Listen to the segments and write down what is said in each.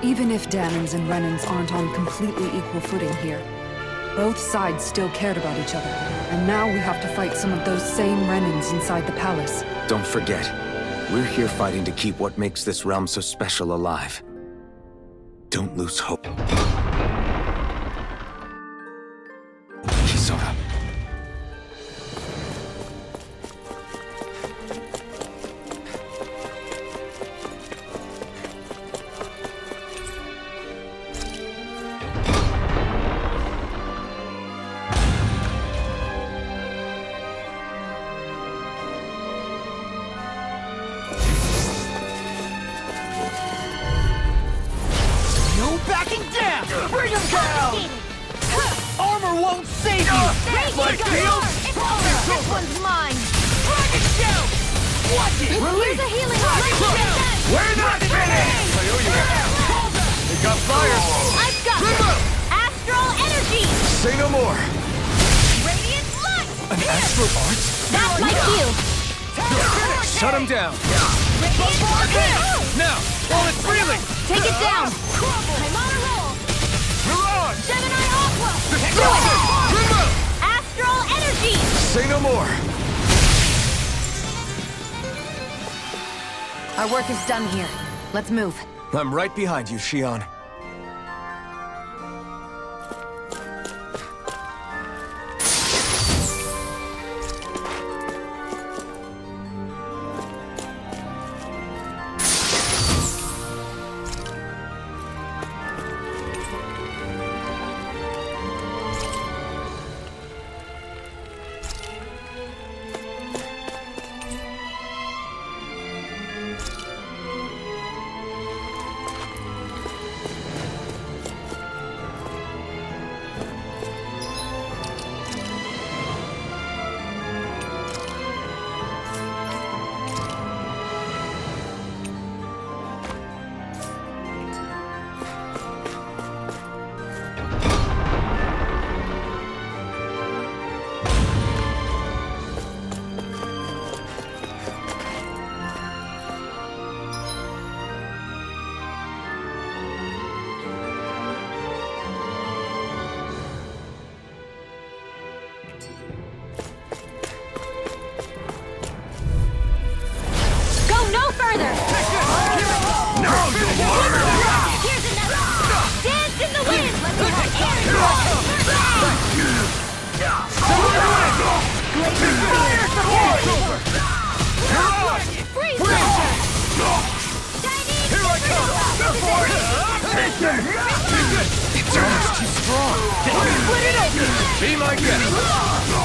Even if Dammons and Renans aren't on completely equal footing here, both sides still cared about each other. And now we have to fight some of those same Renans inside the palace. Don't forget, we're here fighting to keep what makes this realm so special alive. Don't lose hope. Kisora. Backing down! Bring him down! Armor won't save you! My shield! It's over! This one's mine! Dragon Shout! Watch it! Here's a healing light! We're not finished! I owe you that. They got fire! I've got Astral Energy! Say no more! Radiant Light! An astral art? That's my cue! Shut him down! Now! While it's breathing! Take it down! I'm on a roll! Mirage! Gemini Aqua! Do it! Astral Energy! Say no more! Our work is done here. Let's move. I'm right behind you, Shion. It's almost too strong. Split it open! Be my guest!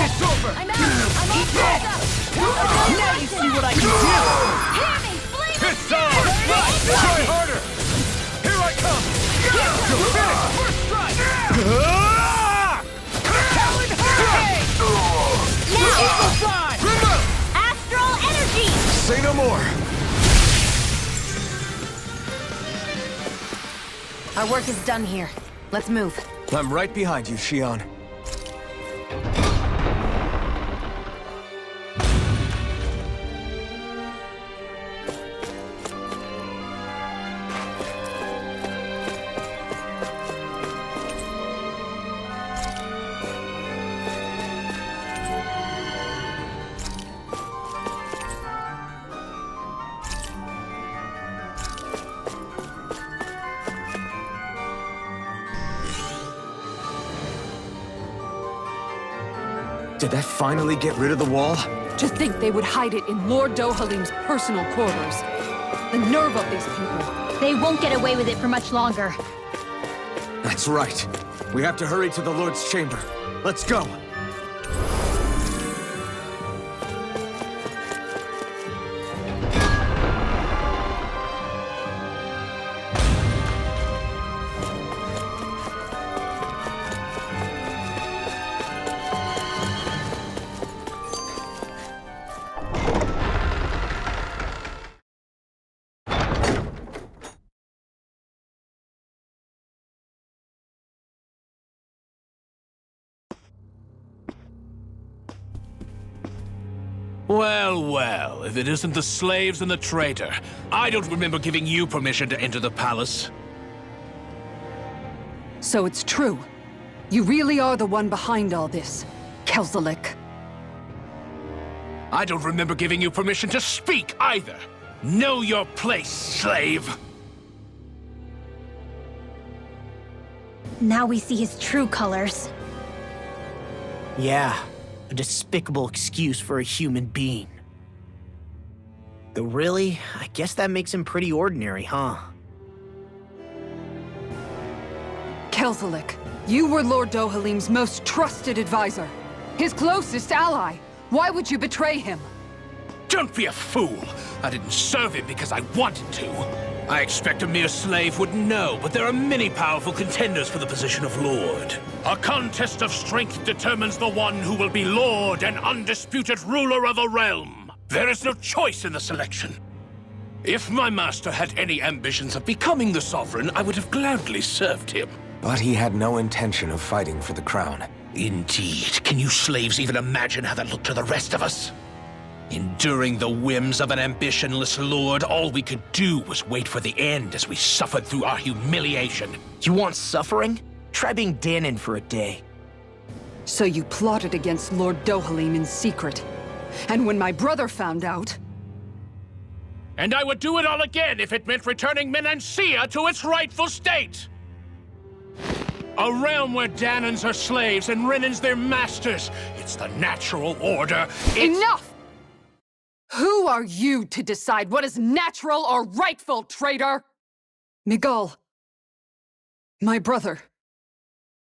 It's over! I'm out! I'm all set up! Now you see what I can do! Hear me! Flame It's on! Try harder! Here I come! Go finish! First strike! Talon Hurricane! Now! Eagle Fly! Astral Energy! Say no more! Our work is done here. Let's move. I'm right behind you, Shion. Did that finally get rid of the wall? To think they would hide it in Lord Dohalim's personal quarters. The nerve of these people. They won't get away with it for much longer. That's right. We have to hurry to the Lord's chamber. Let's go! Well, well, if it isn't the slaves and the traitor. I don't remember giving you permission to enter the palace. So it's true. You really are the one behind all this, Kelzelik. I don't remember giving you permission to speak either. Know your place, slave. Now we see his true colors. Yeah, a despicable excuse for a human being. Though really, I guess that makes him pretty ordinary, huh? Kelzelik, you were Lord Dohalim's most trusted advisor. His closest ally. Why would you betray him? Don't be a fool. I didn't serve him because I wanted to. I expect a mere slave would know, but there are many powerful contenders for the position of Lord. A contest of strength determines the one who will be Lord and undisputed ruler of a realm. There is no choice in the selection. If my master had any ambitions of becoming the sovereign, I would have gladly served him. But he had no intention of fighting for the crown. Indeed. Can you slaves even imagine how that looked to the rest of us? Enduring the whims of an ambitionless lord, all we could do was wait for the end as we suffered through our humiliation. You want suffering? Try being Danon for a day. So you plotted against Lord Dohalim in secret. And when my brother found out... And I would do it all again if it meant returning Menancia to its rightful state! A realm where Danons are slaves and Renans their masters. It's the natural order. Enough! Who are you to decide what is natural or rightful, traitor? Miguel, my brother,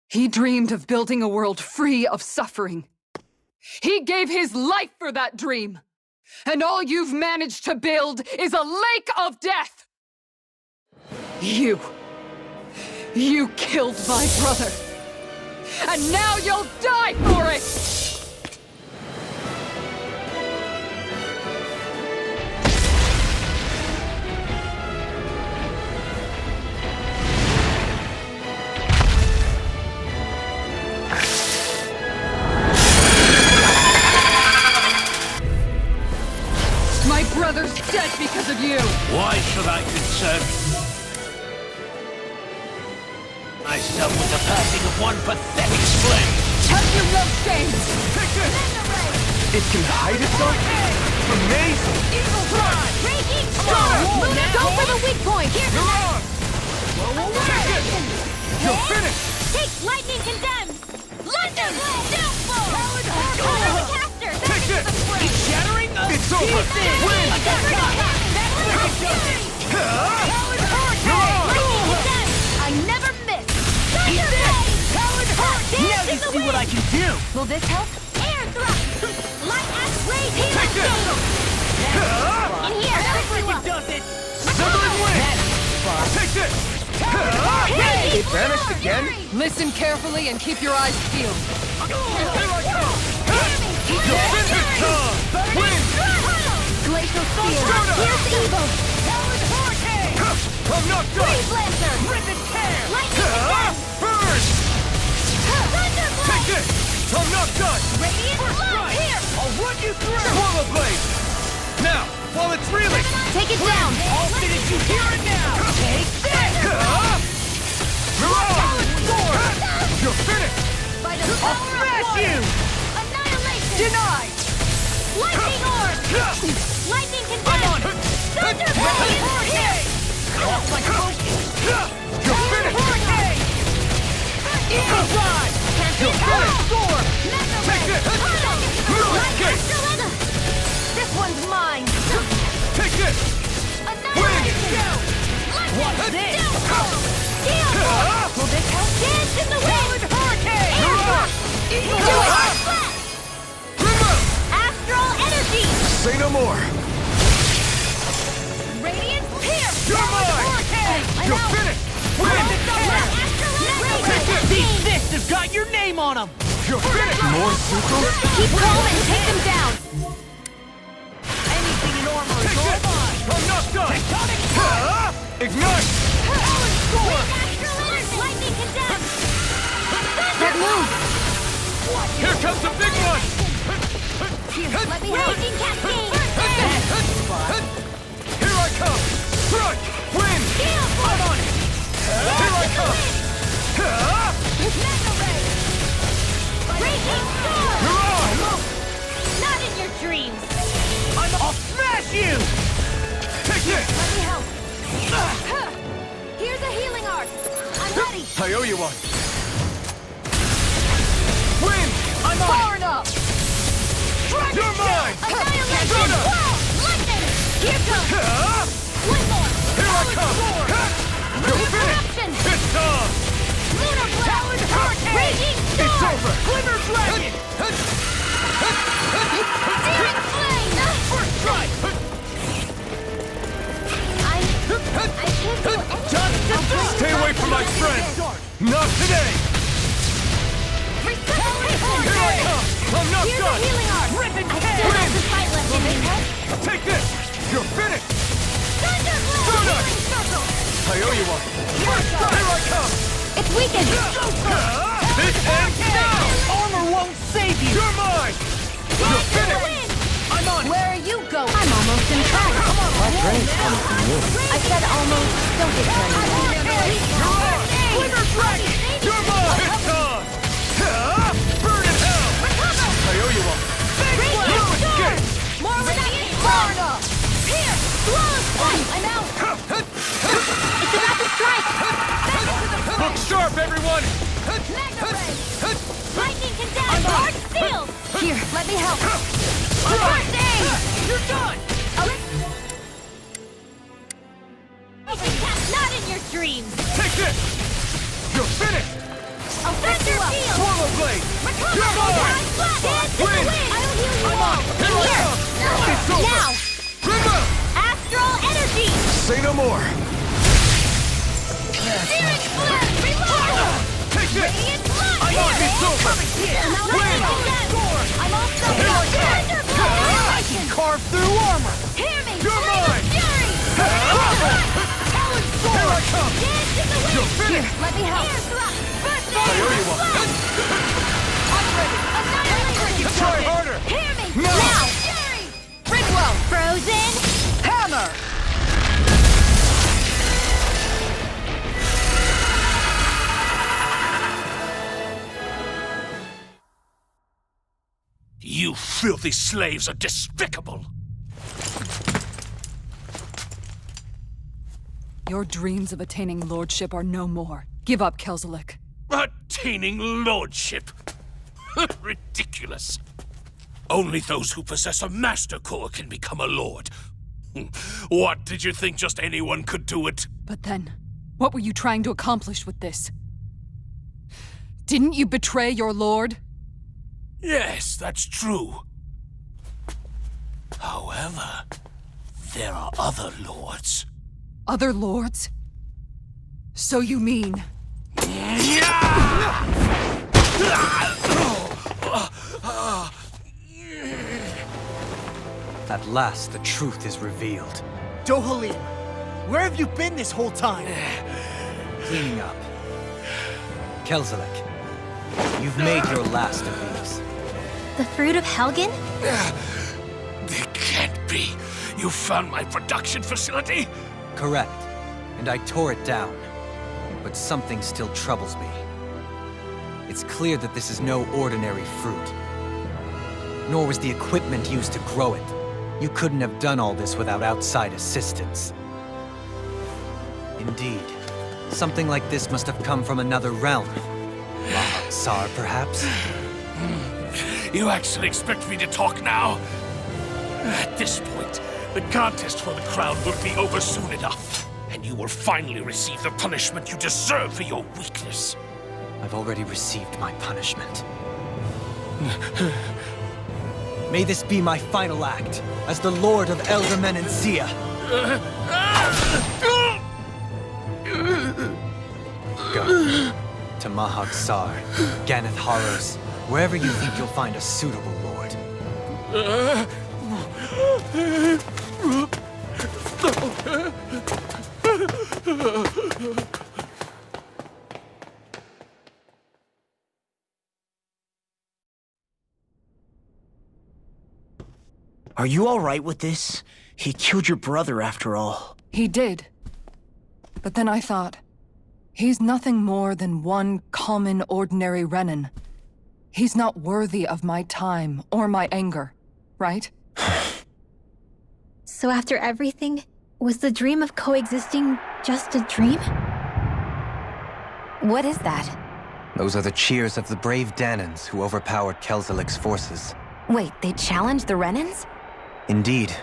he dreamed of building a world free of suffering. He gave his life for that dream. And all you've managed to build is a lake of death! You killed my brother! And now you'll die for it! My brother's dead because of you! Why should I concern myself with the passing of one pathetic slave? Have you no shame? It can hide itself? Amazing! Evil Pride! Raging Storm! Go for the weak point! Here's the next! You're finished! Take Lightning Condemned! Lightning Downfall! Power the caster! Take this! It's shattering us! It's over! Win! I never miss! Now you see what I can do! Will this help? Air thrust! Light axe blade! Take this! In here! It does it! Severing Wing! Take this! It vanished again? Listen carefully and keep your eyes peeled. Glacial Spear! Here's evil! I'm not done! Freeze Lancer! Rip and tear! Lightning Condemned! Burn! Thunderblade! Take this! I'm not done! Radiant Blow! Here! I'll run you through! Swallow Blade! Now, while it's reeling! Take it down! I'll finish you here and now! Take this! You're finished! By the I'll power of smash water! you! Annihilation! Denied! Lightning Orb! Lightning Condemned! Thunderblade! Here! Off my focus! You're finished! Eagle Drive! You're finished! Storm! Take this! Escape! This one's mine! Take this! Annihilation! What's this? Steel! Will this help? Dance in the wind! Hurricane! Do it! Flat! Astral Energy! Say no more! Radiant Pierce! You're mine! You're finished! Win! Take this! These fists have got your name on them! You're finished! More Sucrose? Keep calm and take them down! Anything in armor is Take all this! mine! I'm not done! Tectonic Ignite! Lightning Condemned! That move! Here comes the big one! Let me help! Raging Cascade! Here I come! Strike! Win! Steel Force! Here I come! Mega Ray! Raging Storm! Not in your dreams! I'll smash you! Take this! Let me help. Here's a healing art. I'm ready. I owe you one. Win! I'm Far on! enough! You're mine! Annihilation! Whoa! Lightning! Here comes! One more! Here I come! You're finished! Corruption! It's on! Lunar Blast! Hurricane! Raging Storm! It's over! Glimmer Dragon! Searing Flame! First strike! I can't do anything. Stay away from my friend! Not today! Resuscitation! Here I come! I'm not Here's a done! healing art! Rip and I tear! still have some fight left in me. Take this! You're finished! Thunder Blast! Thunder! Healing Circle! I owe you one! Here I come! It's weakened! This ends now! Armor won't save you! You're mine! You're finished! I'm on! Where are you going? I'm almost in track. My praise comes from you. I said almost. Don't get carried away. Glimmer Dragon! You're mine! It's on! Burn in hell! I owe you one! No escape! More reduction! Far enough! Here! Flawless fight! I'm out! It's about to strike! Back into the fray! Look sharp, everyone! Mega Ray! Lightning condemned! Heart sealed! Here, let me help! First aid! You're done! Not in your dreams! Take this! You're finished! I'll fix you up! Swallow blade! Recover! You're mine! Dance in the Win! wind! I'll heal you all! Here I Here! come! It's over! Now! Remember! Astral energy! Say no more! Searing flare! Reload! Take this! Radiant blood! I'm on! It's over! Win! I'm all set! Here I come! Thunder blast! I can carve through armor! Hear me! You're Flame of mine! fury! Talon Here Sword! I come! Dance in the wind! You're finished! Let me help! Air thrust! First I owe you one! I'm ready! Annihilation! Try harder! Hear me! No! Now! Fury! Bridwell! Frozen! Hammer! You filthy slaves are despicable! Your dreams of attaining lordship are no more. Give up, Kelzelik. Attaining lordship! Ridiculous! Only those who possess a master core can become a lord. What, did you think just anyone could do it? But then, what were you trying to accomplish with this? Didn't you betray your lord? Yes, that's true. However, there are other lords. Other lords? So you mean... At last, the truth is revealed. Dohalim, where have you been this whole time? Cleaning up. Kelzelik, you've made your last of these. The fruit of Helgen? It can't be. You found my production facility? Correct. And I tore it down. But something still troubles me. It's clear that this is no ordinary fruit. Nor was the equipment used to grow it. You couldn't have done all this without outside assistance. Indeed. Something like this must have come from another realm. Mahak-Sar, perhaps? You actually expect me to talk now? At this point, the contest for the crown will be over soon enough. And you will finally receive the punishment you deserve for your weakness. I've already received my punishment. May this be my final act as the Lord of Elder Menencia. Go to Mahak-Sar, Ganeth Haros, wherever you think you'll find a suitable lord. Are you all right with this? He killed your brother after all. He did. But then I thought, He's nothing more than one common, ordinary Renin. He's not worthy of my time or my anger, right? So after everything, was the dream of coexisting just a dream? What is that? Those are the cheers of the brave Danans who overpowered Kelzelik's forces. Wait, they challenged the Renins? Indeed.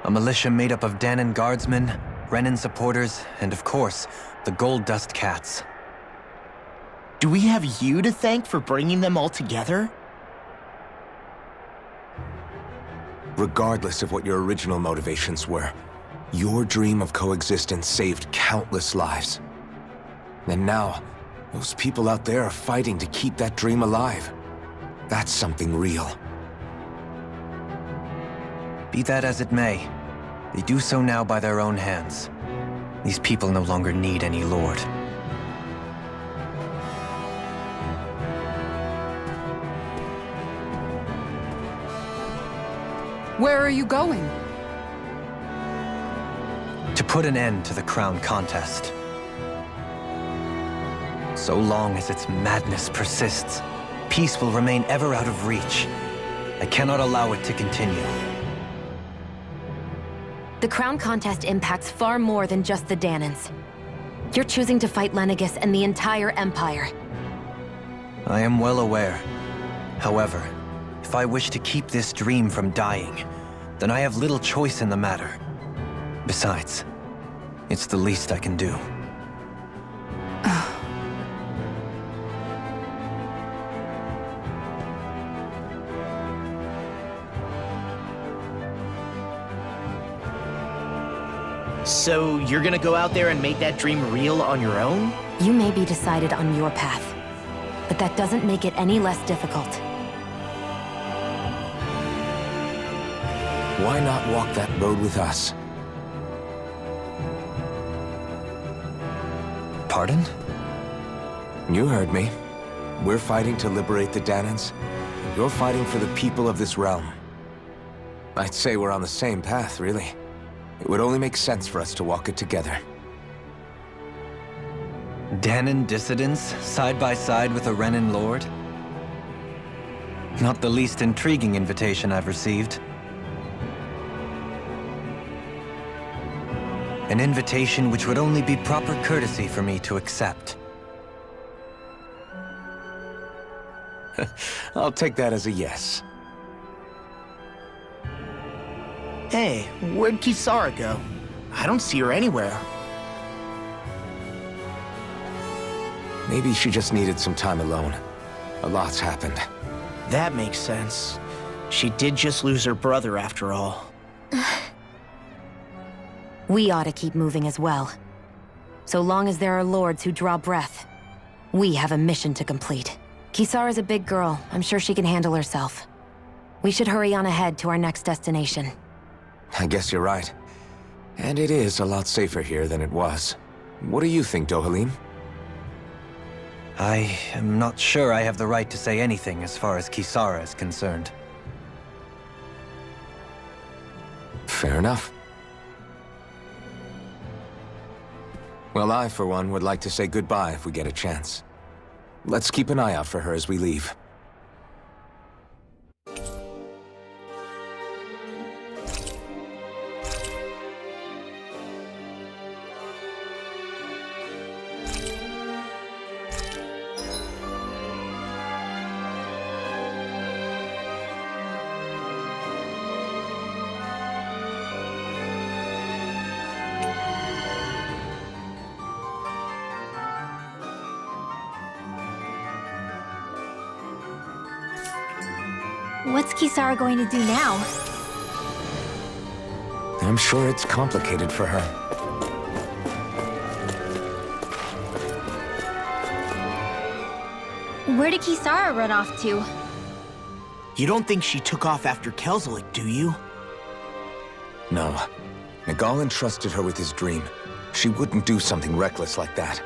A militia made up of Danan guardsmen, Renin supporters, and of course, the Gold Dust Cats. Do we have you to thank for bringing them all together? Regardless of what your original motivations were, your dream of coexistence saved countless lives. And now, those people out there are fighting to keep that dream alive. That's something real. Be that as it may, they do so now by their own hands. These people no longer need any lord. Where are you going? To put an end to the crown contest. So long as its madness persists, peace will remain ever out of reach. I cannot allow it to continue. The crown contest impacts far more than just the Danans. You're choosing to fight Lenegis and the entire Empire. I am well aware. However, if I wish to keep this dream from dying, then I have little choice in the matter. Besides, it's the least I can do. So you're gonna go out there and make that dream real on your own? You may be decided on your path, but that doesn't make it any less difficult. Why not walk that road with us? Pardon? You heard me. We're fighting to liberate the Danans. You're fighting for the people of this realm. I'd say we're on the same path, really. It would only make sense for us to walk it together. Danan dissidents, side by side with a Renin lord? Not the least intriguing invitation I've received. An invitation which would only be proper courtesy for me to accept. I'll take that as a yes. Hey, where'd Kisara go? I don't see her anywhere. Maybe she just needed some time alone. A lot's happened. That makes sense. She did just lose her brother after all. We ought to keep moving as well. So long as there are lords who draw breath, we have a mission to complete. Kisara's a big girl. I'm sure she can handle herself. We should hurry on ahead to our next destination. I guess you're right. And it is a lot safer here than it was. What do you think, Dohalim? I am not sure I have the right to say anything as far as Kisara is concerned. Fair enough. Well, I, for one, would like to say goodbye if we get a chance. Let's keep an eye out for her as we leave. What's Kisara going to do now? I'm sure it's complicated for her. Where did Kisara run off to? You don't think she took off after Kelzelik, do you? No. Nagal entrusted her with his dream. She wouldn't do something reckless like that.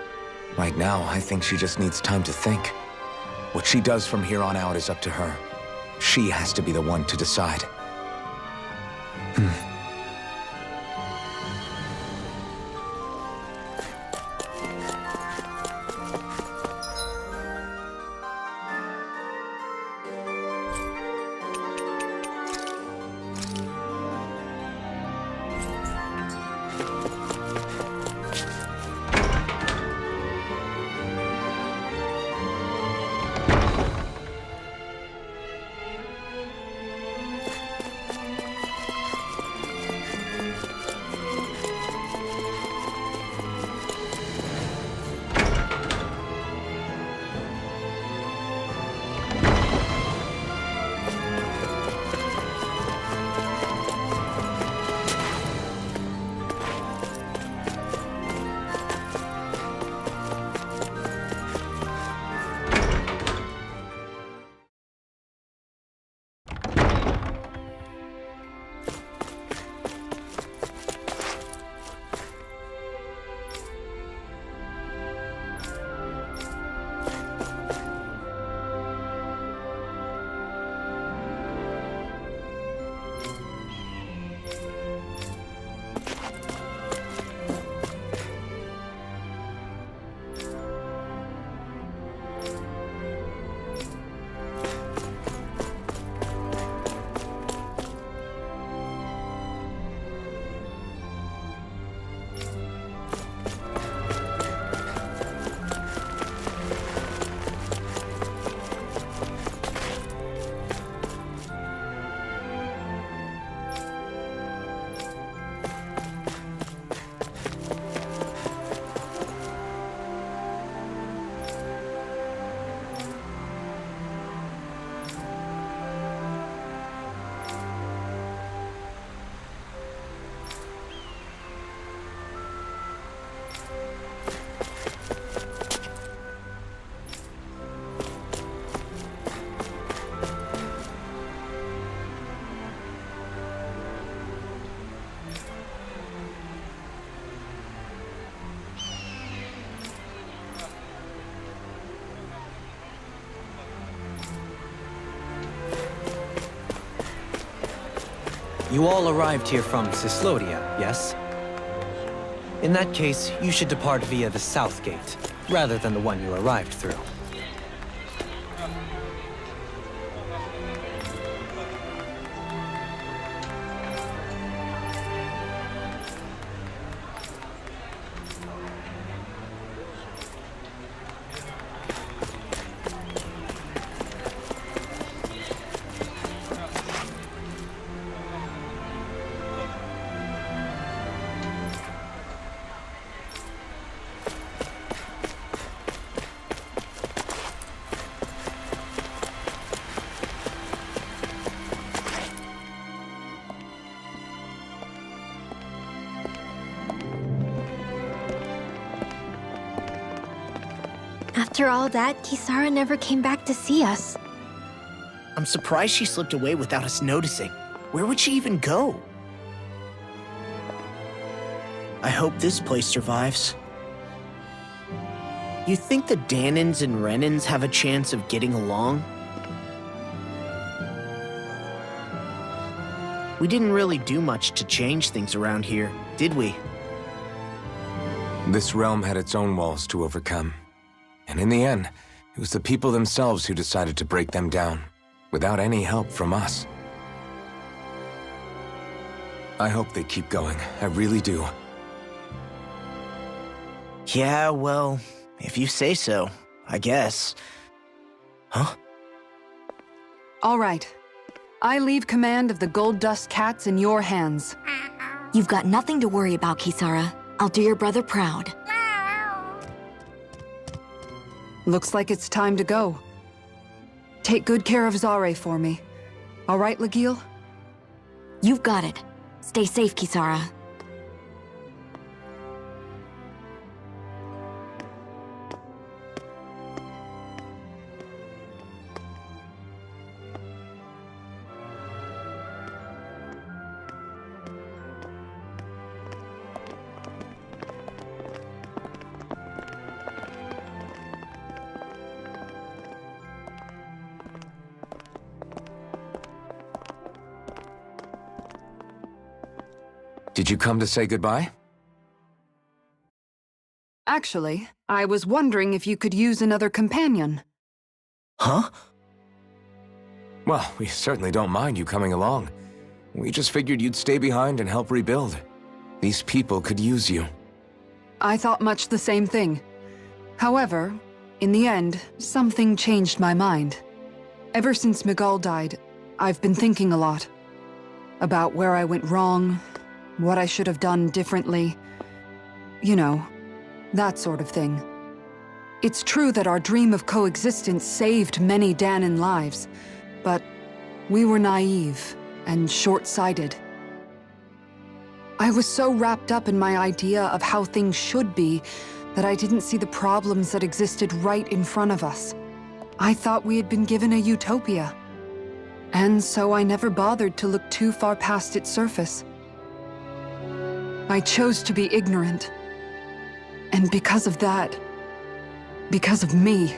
Right now, I think she just needs time to think. What she does from here on out is up to her. She has to be the one to decide. You all arrived here from Cislodia, yes? In that case, you should depart via the south gate, rather than the one you arrived through. After all that, Kisara never came back to see us. I'm surprised she slipped away without us noticing. Where would she even go? I hope this place survives. You think the Danins and Renins have a chance of getting along? We didn't really do much to change things around here, did we? This realm had its own walls to overcome. And in the end, it was the people themselves who decided to break them down, without any help from us. I hope they keep going. I really do. Yeah, well, if you say so, I guess. Huh? All right. I leave command of the Gold Dust Cats in your hands. You've got nothing to worry about, Kisara. I'll do your brother proud. Looks like it's time to go. Take good care of Zare for me. All right, Legil? You've got it. Stay safe, Kisara. Did you come to say goodbye? Actually, I was wondering if you could use another companion. Huh? Well, we certainly don't mind you coming along. We just figured you'd stay behind and help rebuild. These people could use you. I thought much the same thing. However, in the end, something changed my mind. Ever since Miguel died, I've been thinking a lot. About where I went wrong, what I should have done differently. You know, that sort of thing. It's true that our dream of coexistence saved many Danin lives, but we were naive and short-sighted. I was so wrapped up in my idea of how things should be that I didn't see the problems that existed right in front of us. I thought we had been given a utopia. And so I never bothered to look too far past its surface. I chose to be ignorant. And because of that, because of me,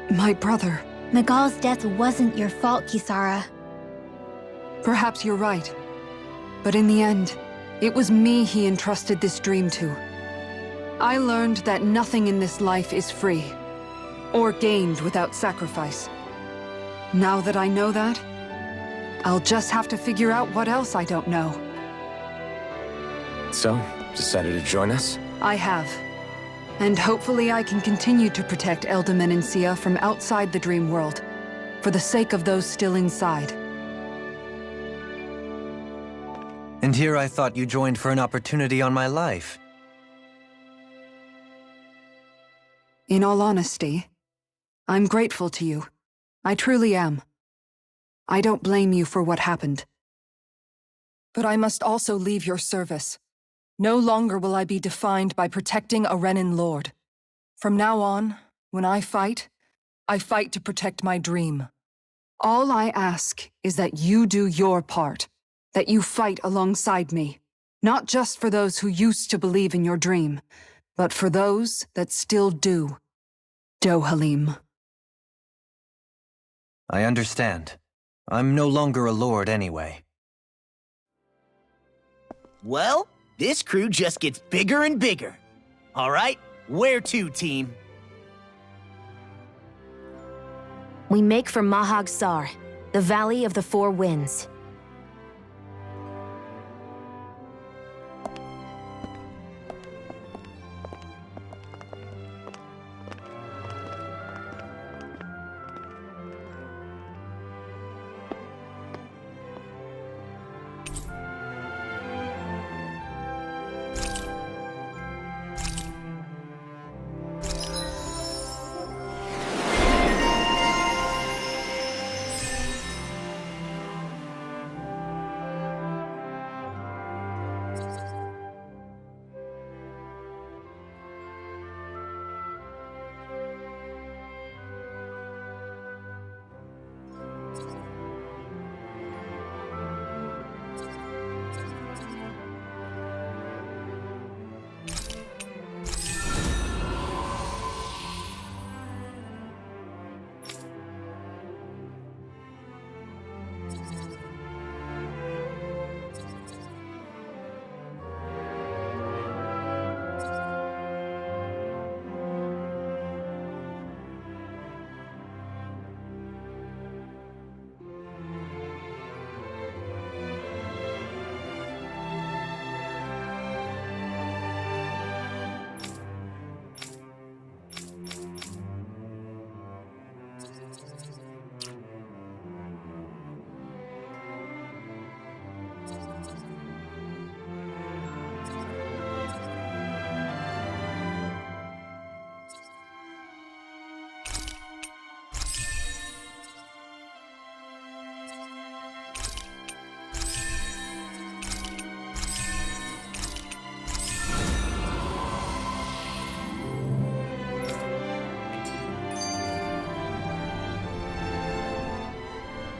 my brother... Miguel's death wasn't your fault, Kisara. Perhaps you're right. But in the end, it was me he entrusted this dream to. I learned that nothing in this life is free, or gained without sacrifice. Now that I know that, I'll just have to figure out what else I don't know. So, decided to join us? I have. And hopefully I can continue to protect Elda Menencia from outside the dream world, for the sake of those still inside. And here I thought you joined for an opportunity on my life. In all honesty, I'm grateful to you. I truly am. I don't blame you for what happened. But I must also leave your service. No longer will I be defined by protecting a Renin lord. From now on, when I fight to protect my dream. All I ask is that you do your part, that you fight alongside me, not just for those who used to believe in your dream, but for those that still do. Dohalim. I understand. I'm no longer a lord anyway. Well, this crew just gets bigger and bigger. All right, where to, team? We make for Mahag Sar, the Valley of the Four Winds.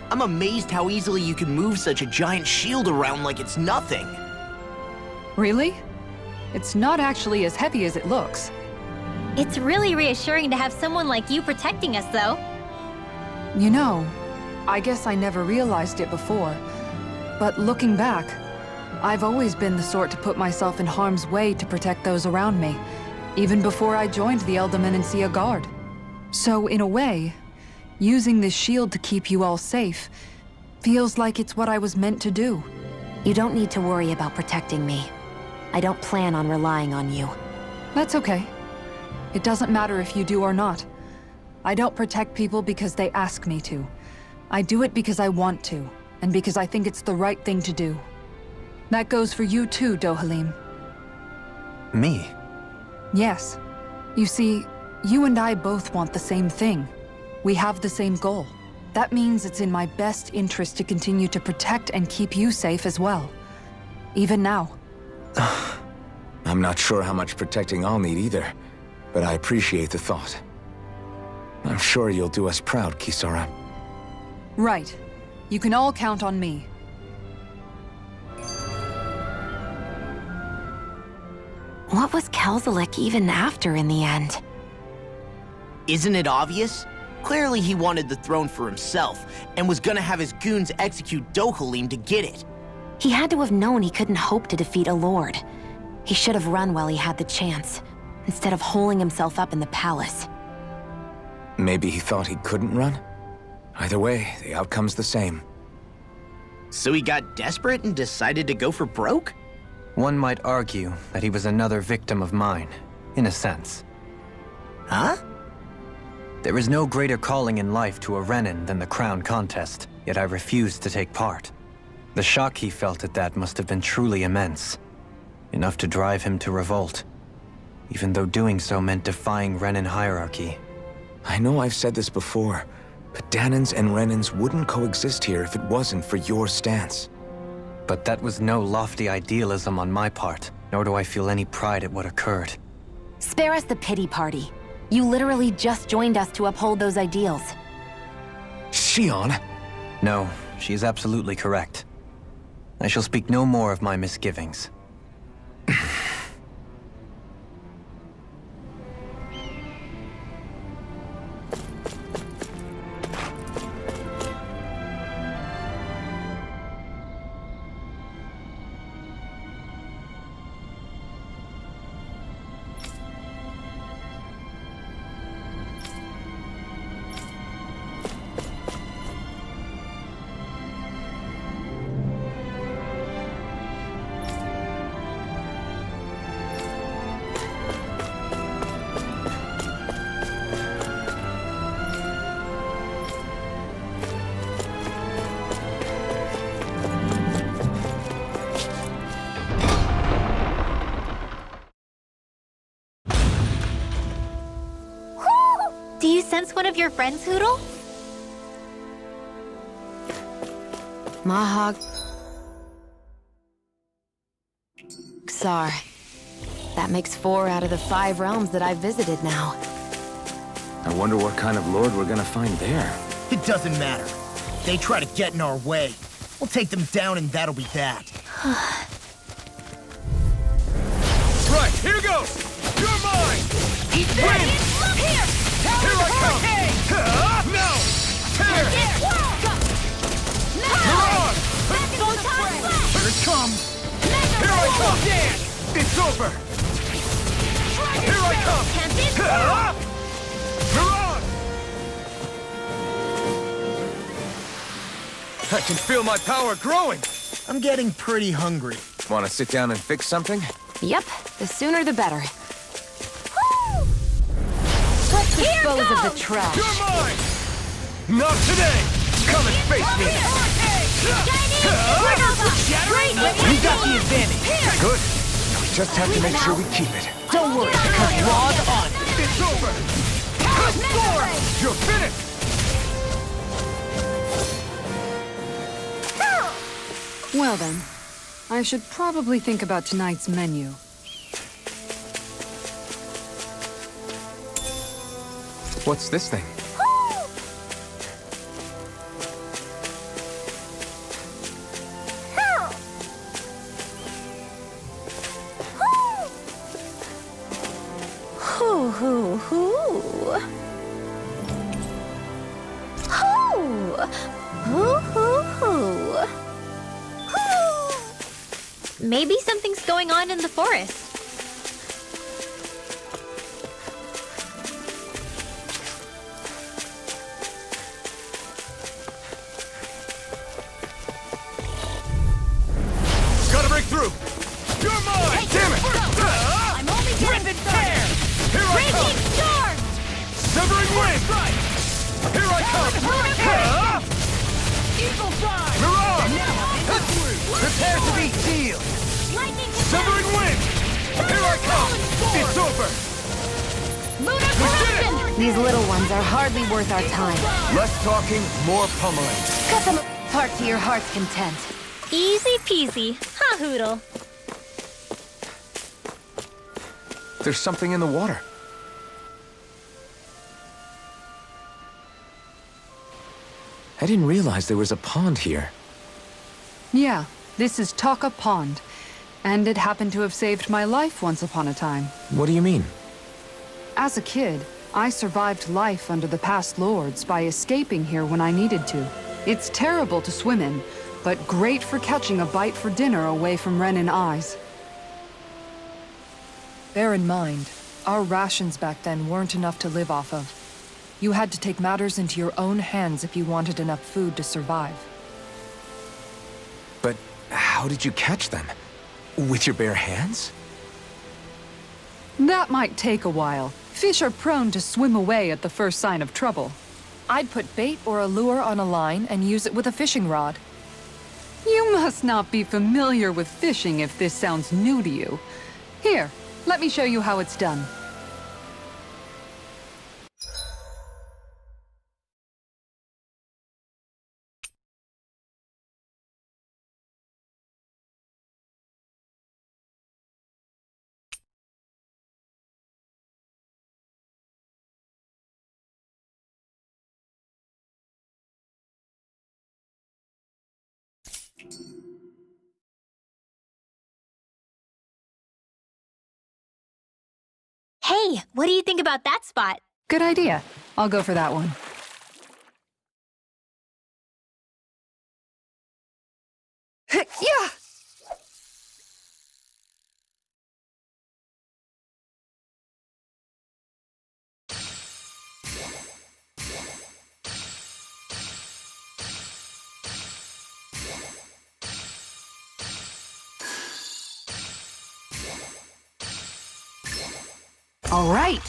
I'm amazed how easily you can move such a giant shield around like it's nothing. Really? It's not actually as heavy as it looks. It's really reassuring to have someone like you protecting us, though. You know, I guess I never realized it before. But looking back, I've always been the sort to put myself in harm's way to protect those around me, even before I joined the Elderman and Sea Guard. So in a way, using this shield to keep you all safe feels like it's what I was meant to do. You don't need to worry about protecting me. I don't plan on relying on you. That's okay. It doesn't matter if you do or not. I don't protect people because they ask me to. I do it because I want to, and because I think it's the right thing to do. That goes for you too, Dohalim. Me? Yes. You see, you and I both want the same thing. We have the same goal. That means it's in my best interest to continue to protect and keep you safe as well. Even now. I'm not sure how much protecting I'll need either, but I appreciate the thought. I'm sure you'll do us proud, Kisara. Right. You can all count on me. What was Kelzelik even after in the end? Isn't it obvious? Clearly he wanted the throne for himself, and was gonna have his goons execute Dohalim to get it. He had to have known he couldn't hope to defeat a lord. He should have run while he had the chance, instead of holding himself up in the palace. Maybe he thought he couldn't run? Either way, the outcome's the same. So he got desperate and decided to go for broke? One might argue that he was another victim of mine, in a sense. Huh? There is no greater calling in life to a Renin than the crown contest, yet I refused to take part. The shock he felt at that must have been truly immense. Enough to drive him to revolt, even though doing so meant defying Renin hierarchy. I know I've said this before, but Danans and Renins wouldn't coexist here if it wasn't for your stance. But that was no lofty idealism on my part, nor do I feel any pride at what occurred. Spare us the pity party. You literally just joined us to uphold those ideals. Shion? No, she is absolutely correct. I shall speak no more of my misgivings. sense one of your friends, Hoodle? Mahag... Xar. That makes 4 out of the 5 realms that I've visited now. I wonder what kind of lord we're gonna find there. It doesn't matter. They try to get in our way. We'll take them down and that'll be that. Right, here goes! You're mine! He's there! Look here! Here I come! No! Tear! You're on! Here it comes! Here I come! It's over! Here I come! You're on! I can feel my power growing! I'm getting pretty hungry. Wanna sit down and fix something? Yep, the sooner the better. Let's dispose of the trash. You're mine! Not today! Come and face me! We got the advantage. Good. We just have to make sure we keep it. Don't worry, because log on. It's over! You're finished! Well then, I should probably think about tonight's menu. What's this thing? Hoo hoo hoo. Hoo. Hoo hoo hoo. Hoo. Maybe something's going on in the forest. Gotta break through! You're mine! Damn it! I'm only getting started! Here I come! Storm! Severing wing! Here I come! Eagle fly! Mirage! Prepare to be sealed! Lightning Severing wing! Here I come! It's over! Lunar collision! These little ones are hardly worth our time. Less talking, more pummeling. Cut them apart to your heart's content. Easy peasy. Ha, Hoodle. There's something in the water. I didn't realize there was a pond here. Yeah, this is Taka Pond. And it happened to have saved my life once upon a time. What do you mean? As a kid, I survived life under the past lords by escaping here when I needed to. It's terrible to swim in, but great for catching a bite for dinner away from Renin eyes. Bear in mind, our rations back then weren't enough to live off of. You had to take matters into your own hands if you wanted enough food to survive. But how did you catch them? With your bare hands? That might take a while. Fish are prone to swim away at the first sign of trouble. I'd put bait or a lure on a line and use it with a fishing rod. You must not be familiar with fishing if this sounds new to you. Here, let me show you how it's done. Hey, what do you think about that spot? Good idea. I'll go for that one. Yeah! All right.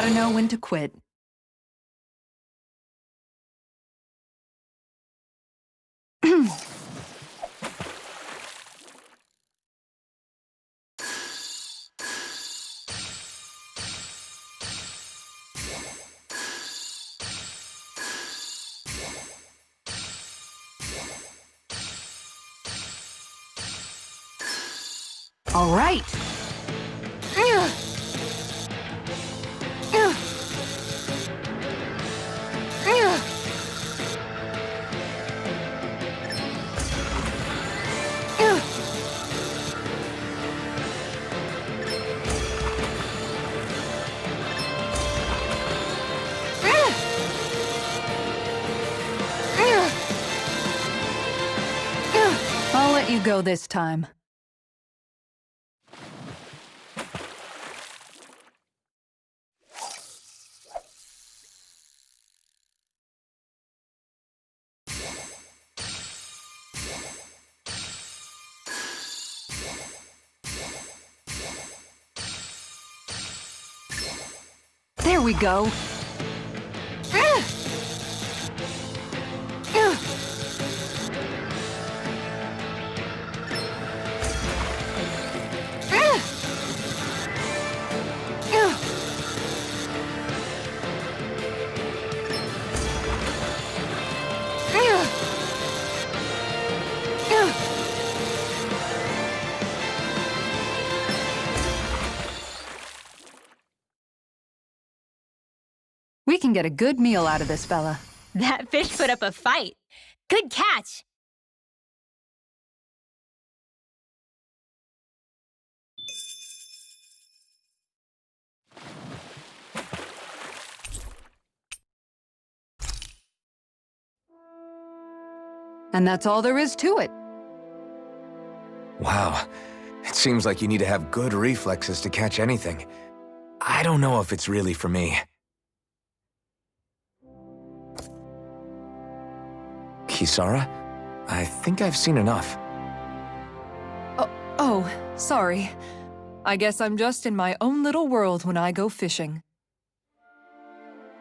gotta know when to quit. All right. I'll let you go this time. There we go. We can get a good meal out of this fella. That fish put up a fight. Good catch! And that's all there is to it. Wow. It seems like you need to have good reflexes to catch anything. I don't know if it's really for me. Kisara? I think I've seen enough. Oh, sorry. I guess I'm just in my own little world when I go fishing.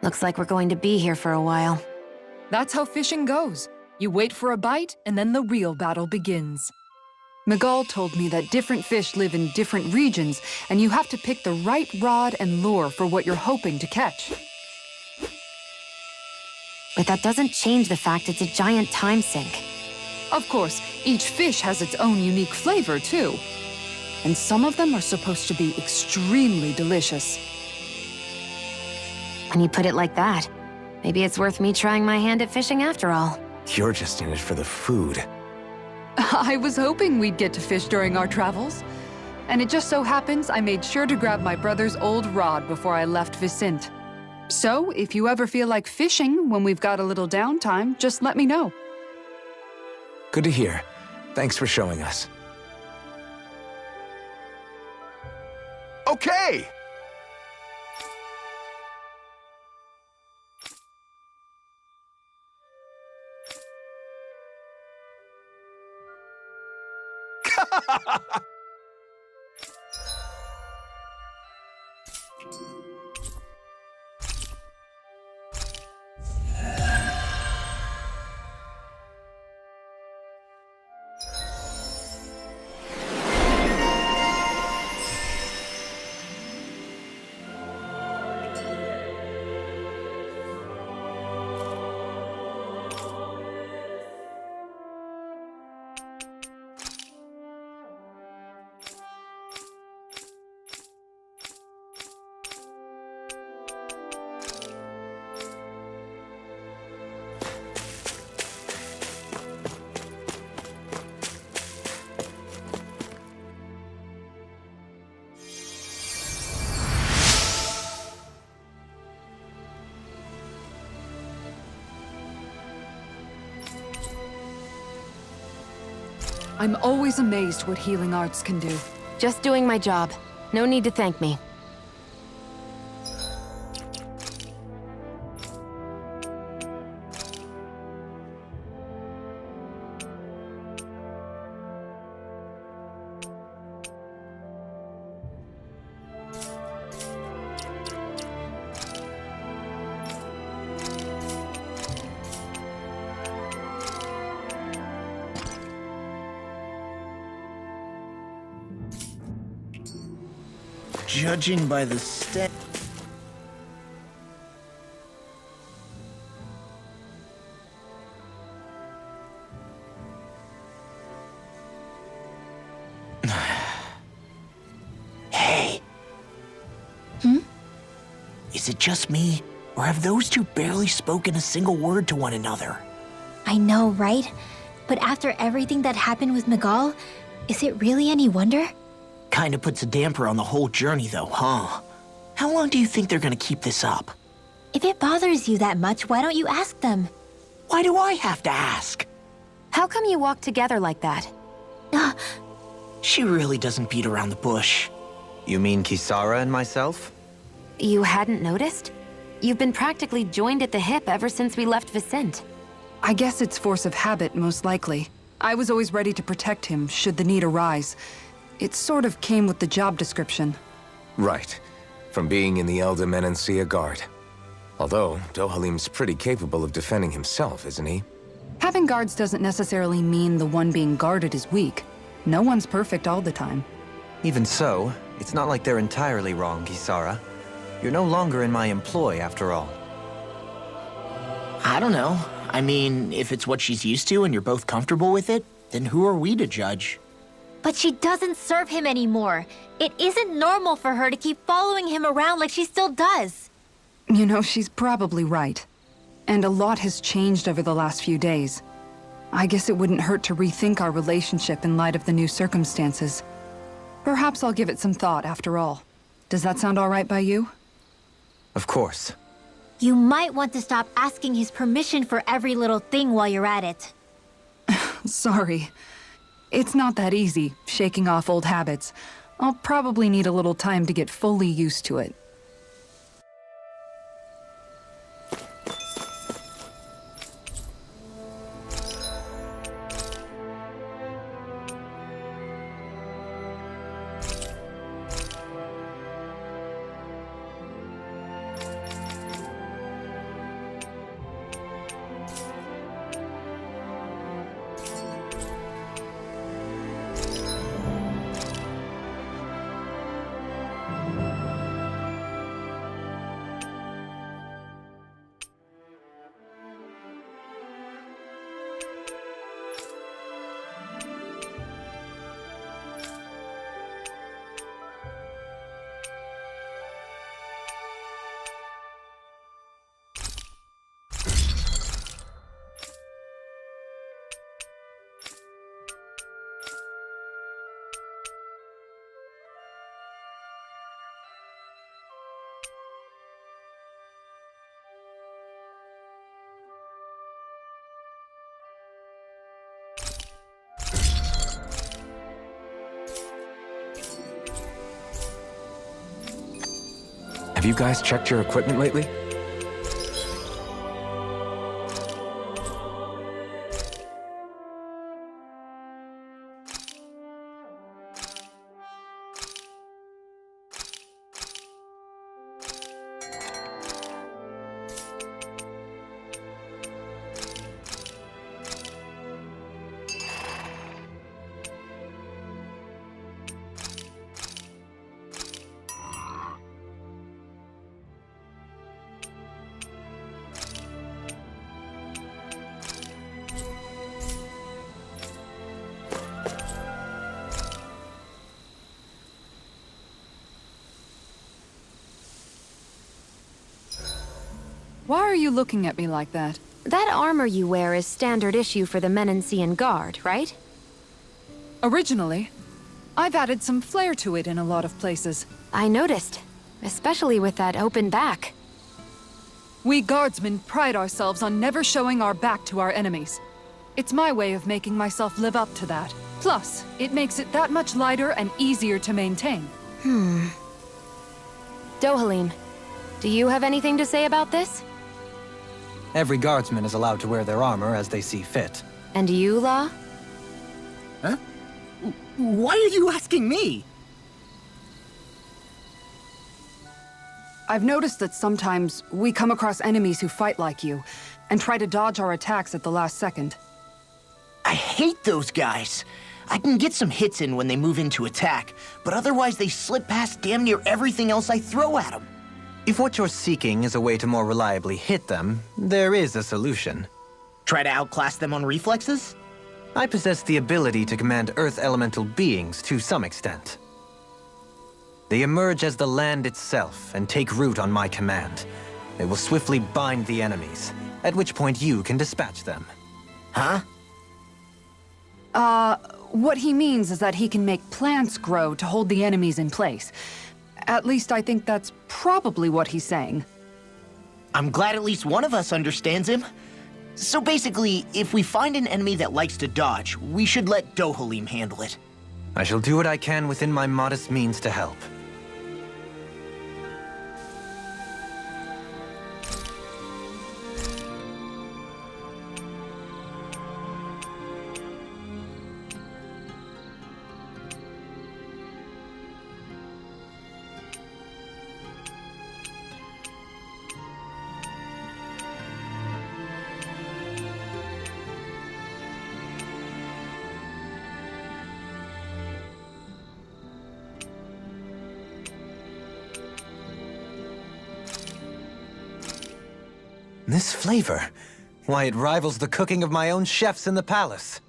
Looks like we're going to be here for a while. That's how fishing goes. You wait for a bite, and then the real battle begins. Miguel told me that different fish live in different regions, and you have to pick the right rod and lure for what you're hoping to catch. But that doesn't change the fact it's a giant time sink. Of course, each fish has its own unique flavor, too. And some of them are supposed to be extremely delicious. When you put it like that, maybe it's worth me trying my hand at fishing after all. You're just in it for the food. I was hoping we'd get to fish during our travels. And it just so happens I made sure to grab my brother's old rod before I left Vicente. So, if you ever feel like fishing when we've got a little downtime, just let me know. Good to hear. Thanks for showing us. Okay! I'm always amazed what healing arts can do. Just doing my job. No need to thank me. Judging by the Hey. Is it just me, or have those two barely spoken a single word to one another? I know, right? But after everything that happened with Miguel, is it really any wonder? Kinda puts a damper on the whole journey though, huh? How long do you think they're gonna keep this up? If it bothers you that much, why don't you ask them? Why do I have to ask? How come you walk together like that? She really doesn't beat around the bush. You mean Kisara and myself? You hadn't noticed? You've been practically joined at the hip ever since we left Vicente. I guess it's force of habit, most likely. I was always ready to protect him, should the need arise. It sort of came with the job description. Right. From being in the Elder Menancia Guard. Although, Dohalim's pretty capable of defending himself, isn't he? Having guards doesn't necessarily mean the one being guarded is weak. No one's perfect all the time. Even so, it's not like they're entirely wrong, Kisara. You're no longer in my employ, after all. I don't know. I mean, if it's what she's used to and you're both comfortable with it, then who are we to judge? But she doesn't serve him anymore. It isn't normal for her to keep following him around like she still does. You know, she's probably right. And a lot has changed over the last few days. I guess it wouldn't hurt to rethink our relationship in light of the new circumstances. Perhaps I'll give it some thought, after all. Does that sound all right by you? Of course. You might want to stop asking his permission for every little thing while you're at it. Sorry. It's not that easy, shaking off old habits. I'll probably need a little time to get fully used to it. Have you guys checked your equipment lately? Why are you looking at me like that? That armor you wear is standard issue for the Menancian Guard, right? Originally, I've added some flair to it in a lot of places. I noticed, especially with that open back. We guardsmen pride ourselves on never showing our back to our enemies. It's my way of making myself live up to that. Plus, it makes it that much lighter and easier to maintain. Dohalim, do you have anything to say about this? Every guardsman is allowed to wear their armor as they see fit. And you, La? Huh? Why are you asking me? I've noticed that sometimes we come across enemies who fight like you, and try to dodge our attacks at the last second. I hate those guys. I can get some hits in when they move into attack, but otherwise they slip past damn near everything else I throw at them. If what you're seeking is a way to more reliably hit them, there is a solution. Try to outclass them on reflexes? I possess the ability to command Earth elemental beings to some extent. They emerge as the land itself and take root on my command. They will swiftly bind the enemies, at which point you can dispatch them. Huh? What he means is that he can make plants grow to hold the enemies in place. At least I think that's probably what he's saying. I'm glad at least one of us understands him. So basically, if we find an enemy that likes to dodge, we should let Dohalim handle it. I shall do what I can within my modest means to help. This flavor, why, it rivals the cooking of my own chefs in the palace.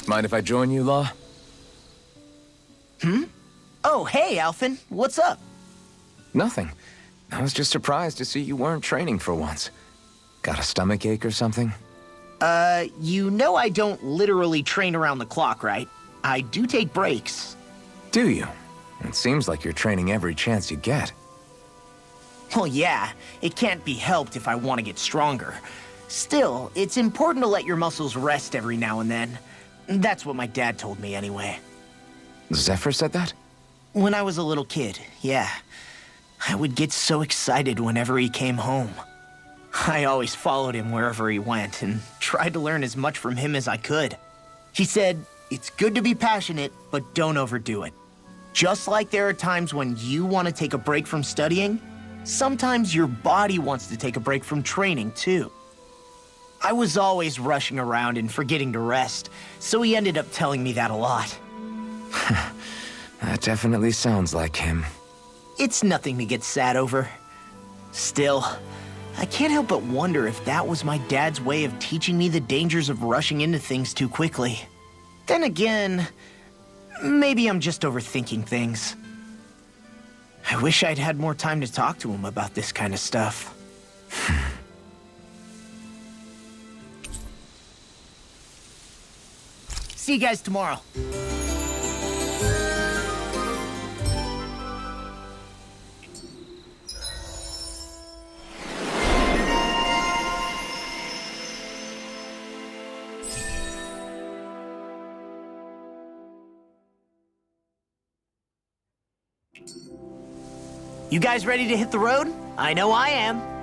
Mind if I join you, Law? Oh, hey, Alphen. What's up? Nothing. I was just surprised to see you weren't training for once. Got a stomachache or something? You know I don't literally train around the clock, right? I do take breaks. Do you? It seems like you're training every chance you get. Well, yeah, it can't be helped if I want to get stronger. Still, it's important to let your muscles rest every now and then. That's what my dad told me anyway. Zephyr said that? When I was a little kid, yeah. I would get so excited whenever he came home. I always followed him wherever he went and tried to learn as much from him as I could. He said, it's good to be passionate, but don't overdo it. Just like there are times when you want to take a break from studying, sometimes your body wants to take a break from training too. I was always rushing around and forgetting to rest, so he ended up telling me that a lot. That definitely sounds like him. It's nothing to get sad over. Still, I can't help but wonder if that was my dad's way of teaching me the dangers of rushing into things too quickly. Then again, maybe I'm just overthinking things. I wish I'd had more time to talk to him about this kind of stuff. See you guys tomorrow. You guys ready to hit the road? I know I am.